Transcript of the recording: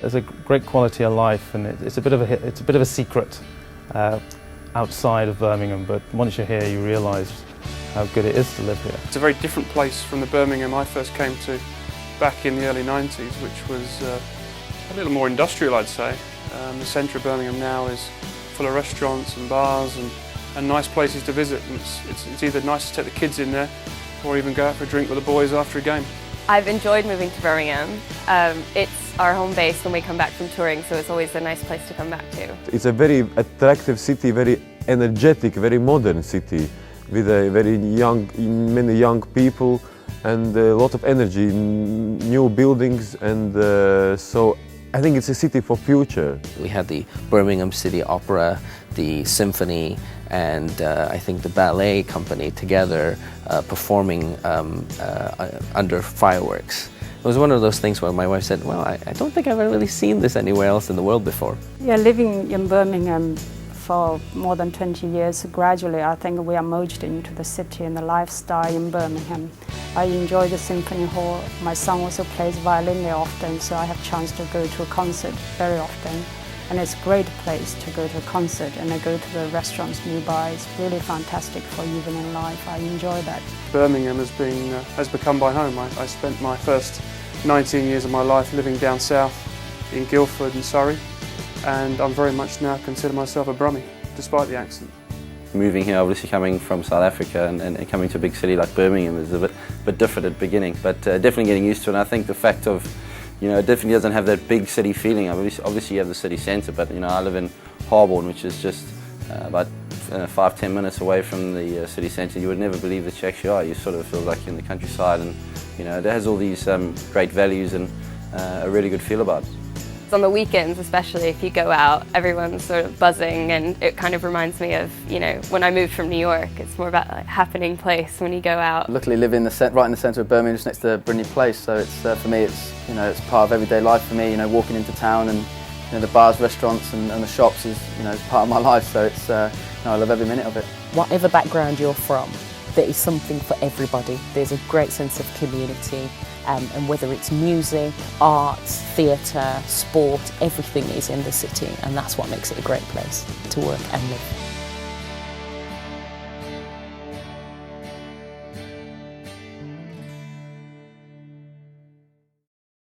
there's a great quality of life, and it's a bit of a secret outside of Birmingham. But once you're here, you realise how good it is to live here. It's a very different place from the Birmingham I first came to back in the early 90s, which was a little more industrial, I'd say. The centre of Birmingham now is full of restaurants and bars and nice places to visit. And it's either nice to take the kids in there or even go out for a drink with the boys after a game. I've enjoyed moving to Birmingham. It's our home base when we come back from touring, so it's always a nice place to come back to. It's a very attractive city, very energetic, very modern city with a very many young people and a lot of energy, new buildings, and so I think it's a city for future. We had the Birmingham City Opera, the Symphony, and I think the Ballet company together performing under fireworks. It was one of those things where my wife said, well, I don't think I've ever really seen this anywhere else in the world before. Yeah, living in Birmingham for more than 20 years, gradually I think we are merged into the city and the lifestyle in Birmingham. I enjoy the Symphony Hall. My son also plays violin there often, so I have a chance to go to a concert very often. And it's a great place to go to a concert, and I go to the restaurants nearby. It's really fantastic for evening life. I enjoy that. Birmingham has become my home. I spent my first 19 years of my life living down south in Guildford and Surrey, and I'm very much now consider myself a Brummie, despite the accent. Moving here, obviously coming from South Africa and coming to a big city like Birmingham is a bit different at the beginning, but definitely getting used to it. And I think the fact of, it definitely doesn't have that big city feeling. Obviously you have the city centre, but I live in Harborne, which is just about 5-10 minutes away from the city centre. You would never believe that you actually are. You sort of feel like you're in the countryside, and it has all these great values and a really good feel about it. On the weekends especially, if you go out, everyone's sort of buzzing, and it kind of reminds me of, when I moved from New York. It's more about a happening place when you go out. Luckily live right in the centre of Birmingham, just next to a brilliant place, so it's for me it's part of everyday life for me, walking into town and the bars, restaurants and the shops is part of my life, so it's I love every minute of it. Whatever background you're from, there is something for everybody. There's a great sense of community. And whether it's music, art, theatre, sport, everything is in the city, and that's what makes it a great place to work and live.